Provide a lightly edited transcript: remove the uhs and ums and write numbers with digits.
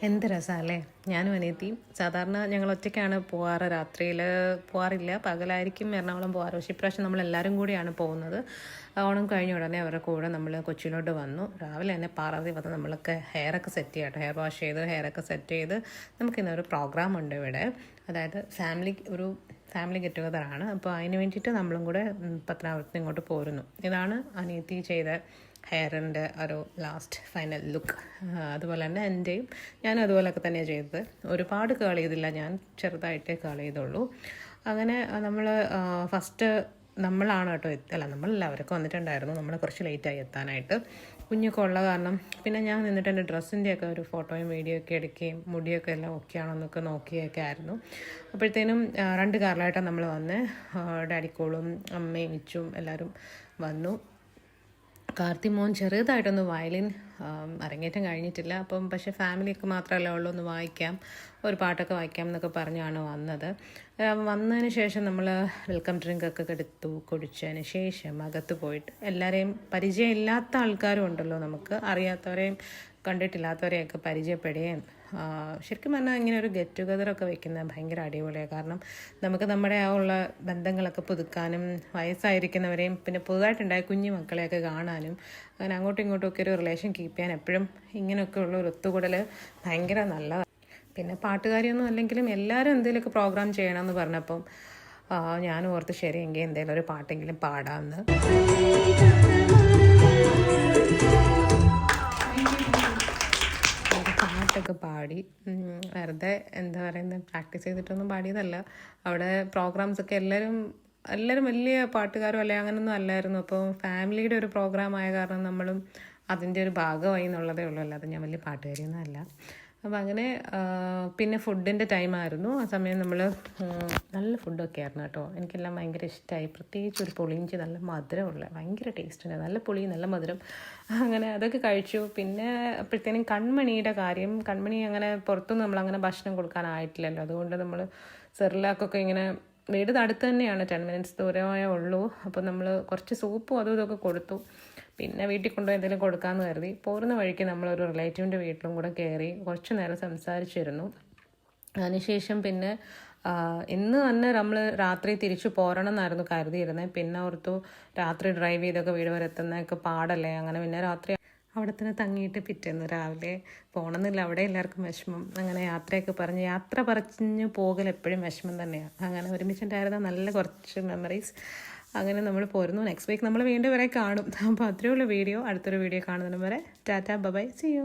എന്ത് രസമല്ലേ. ഞാനും അനിയത്തിയും സാധാരണ ഞങ്ങൾ ഒറ്റയ്ക്കാണ് പോവാറ്. രാത്രിയിൽ പോവാറില്ല, പകലായിരിക്കും എറണാകുളം പോവാറ്. പക്ഷേ ഇപ്രാവശ്യം നമ്മളെല്ലാവരും കൂടിയാണ് പോകുന്നത്. ഓണം കഴിഞ്ഞ ഉടനെ അവരുടെ കൂടെ നമ്മൾ കൊച്ചിയിലോട്ട് വന്നു. രാവിലെ തന്നെ പാർവതി വന്ന് നമ്മളൊക്കെ ഹെയറൊക്കെ സെറ്റ് ചെയ്യട്ടെ, ഹെയർ വാഷ് ചെയ്ത് ഹെയറൊക്കെ സെറ്റ് ചെയ്ത് നമുക്കിന്നൊരു പ്രോഗ്രാം ഉണ്ട് ഇവിടെ. അതായത് ഫാമിലി ഗെറ്റ് ടുഗദറാണ്. അപ്പോൾ അതിന് വേണ്ടിയിട്ട് നമ്മളും കൂടെ പത്തനാപുരത്ത് ഇങ്ങോട്ട് പോരുന്നു. ഇതാണ് അനിയത്തി ചെയ്ത ഹെയറിൻ്റെ ഒരു ലാസ്റ്റ് ഫൈനൽ ലുക്ക്. അതുപോലെ തന്നെ ഞാനും അതുപോലെയൊക്കെ തന്നെയാണ് ചെയ്തത്. ഒരുപാട് കേൾ ചെയ്തില്ല, ഞാൻ ചെറുതായിട്ടേ കേൾ ചെയ്തുള്ളൂ. അങ്ങനെ നമ്മൾ ഫസ്റ്റ് നമ്മളാണ് കേട്ടോ നമ്മളല്ല, അവരൊക്കെ വന്നിട്ടുണ്ടായിരുന്നു. നമ്മൾ കുറച്ച് ലേറ്റായി എത്താനായിട്ട്, കുഞ്ഞൊക്കെ ഉള്ള കാരണം. പിന്നെ ഞാൻ നിന്നിട്ട് എൻ്റെ ഡ്രസ്സിൻ്റെയൊക്കെ ഒരു ഫോട്ടോയും വീഡിയോ ഒക്കെ എടുക്കുകയും മുടിയൊക്കെ എല്ലാം ഓക്കെ ആണെന്നൊക്കെ നോക്കിയൊക്കെ ആയിരുന്നു. അപ്പോഴത്തേനും 2 കാറിലായിട്ടാണ് നമ്മൾ വന്ന്. ഡാഡിക്കോളും അമ്മയും ഇച്ചും എല്ലാവരും വന്നു. കാർത്തിമോൻ ചെറുതായിട്ടൊന്ന് വയലിൻ അരങ്ങേറ്റം കഴിഞ്ഞിട്ടില്ല. പക്ഷേ ഫാമിലിയൊക്കെ മാത്രമല്ല ഉള്ളൂ, ഒന്ന് വായിക്കാം, ഒരു പാട്ടൊക്കെ വായിക്കാം എന്നൊക്കെ പറഞ്ഞാണ് വന്നത്. വന്നതിന് ശേഷം നമ്മൾ വെൽക്കം ഡ്രിങ്കൊക്കെ എടുത്തു. കുടിച്ചതിന് ശേഷം അകത്ത് പോയിട്ട് എല്ലാവരെയും പരിചയമില്ലാത്ത ആൾക്കാരും ഉണ്ടല്ലോ, നമുക്ക് അറിയാത്തവരെയും കണ്ടിട്ടില്ലാത്തവരെയൊക്കെ പരിചയപ്പെടുകയും, ശരിക്കും പറഞ്ഞാൽ ഇങ്ങനെ ഒരു ഗെറ്റ് ടുഗദറൊക്കെ വെക്കുന്നത് ഭയങ്കര അടിപൊളിയാണ്. കാരണം നമുക്ക് നമ്മുടെ ഉള്ള ബന്ധങ്ങളൊക്കെ പുതുക്കാനും വയസ്സായിരിക്കുന്നവരെയും പിന്നെ പുതുതായിട്ടുണ്ടായ കുഞ്ഞു മക്കളെയൊക്കെ കാണാനും അങ്ങനെ അങ്ങോട്ടും ഇങ്ങോട്ടും ഒക്കെ ഒരു റിലേഷൻ കീപ്പ് ചെയ്യാൻ എപ്പോഴും ഇങ്ങനെയൊക്കെ ഉള്ള ഒരു ഒത്തുകൂടൽ ഭയങ്കര നല്ലതാണ്. പിന്നെ പാട്ടുകാരിയൊന്നും അല്ലെങ്കിലും എല്ലാവരും എന്തെങ്കിലുമൊക്കെ പ്രോഗ്രാം ചെയ്യണമെന്ന് പറഞ്ഞപ്പം ഞാൻ ഓർത്ത് ശരിയെങ്കിൽ എന്തെങ്കിലും ഒരു പാട്ടെങ്കിലും പാടാമെന്ന്. പാട്ടൊക്കെ പാടി വെറുതെ എന്താ പറയുന്നത്, പ്രാക്ടീസ് ചെയ്തിട്ടൊന്നും പാടിയതല്ല. അവിടെ പ്രോഗ്രാംസൊക്കെ എല്ലാവരും വലിയ പാട്ടുകാരും അല്ലെ അങ്ങനെയൊന്നും അല്ലായിരുന്നു. അപ്പോൾ ഫാമിലിയുടെ ഒരു പ്രോഗ്രാം ആയ കാരണം നമ്മളും അതിൻ്റെ ഒരു ഭാഗമായി എന്നുള്ളതേ ഉള്ളൂ, അല്ലാതെ ഞാൻ വലിയ പാട്ടുകാരിയൊന്നും അല്ല. അപ്പോൾ അങ്ങനെ പിന്നെ ഫുഡിൻ്റെ ടൈമായിരുന്നു. ആ സമയം നമ്മൾ നല്ല ഫുഡൊക്കെ ആയിരുന്നു കേട്ടോ. എനിക്കെല്ലാം ഭയങ്കര ഇഷ്ടമായി. പ്രത്യേകിച്ച് ഒരു പുളിയിഞ്ചി, നല്ല മധുരമുള്ള, ഭയങ്കര ടേസ്റ്റ് ഉണ്ട്, നല്ല പുളി നല്ല മധുരം. അങ്ങനെ അതൊക്കെ കഴിച്ചു. പിന്നെ അപ്പോഴത്തേനും കൺമണി അങ്ങനെ പുറത്തുനിന്ന് നമ്മളങ്ങനെ ഭക്ഷണം കൊടുക്കാനായിട്ടില്ലല്ലോ. അതുകൊണ്ട് നമ്മൾ സെറിലാക്കൊക്കെ ഇങ്ങനെ, വീട് അടുത്ത് തന്നെയാണ്, 10 മിനിറ്റ്സ് ദൂരമായേ ഉള്ളൂ. അപ്പോൾ നമ്മൾ കുറച്ച് സൂപ്പും അതും ഇതൊക്കെ കൊടുത്തു. പിന്നെ വീട്ടിൽ കൊണ്ടുപോയി എന്തെങ്കിലും കൊടുക്കാമെന്ന് കരുതി. പോരുന്ന വഴിക്ക് നമ്മളൊരു റിലേറ്റീവിൻ്റെ വീട്ടിലും കൂടെ കയറി കുറച്ച് നേരം സംസാരിച്ചിരുന്നു. അതിനുശേഷം പിന്നെ ഇന്ന് തന്നെ നമ്മൾ രാത്രി തിരിച്ചു പോരണം എന്നായിരുന്നു കരുതിയിരുന്നത്. പിന്നെ ഓർത്തു രാത്രി ഡ്രൈവ് ചെയ്തൊക്കെ വീട് വരെ എത്തുന്നതൊക്കെ പാടല്ലേ, അങ്ങനെ പിന്നെ രാത്രി അവിടെ തന്നെ തങ്ങിയിട്ട് പിറ്റേന്ന് രാവിലെ പോകണമെന്നില്ല. അവിടെ എല്ലാവർക്കും വിഷമം. അങ്ങനെ യാത്ര പറഞ്ഞു പോകൽ എപ്പോഴും വിഷമം തന്നെയാണ്. അങ്ങനെ ഒരുമിച്ചുണ്ടായിരുന്ന നല്ല കുറച്ച് മെമ്മറീസ്. അങ്ങനെ നമ്മൾ പോരുന്നു. നെക്സ്റ്റ് വീക്ക് നമ്മൾ വീണ്ടും വരെ കാണും. അപ്പോൾ അത്രയുള്ള വീഡിയോ. അടുത്തൊരു വീഡിയോ കാണുന്നതിന് വരെ ടാറ്റാ ബൈ, സീ യു.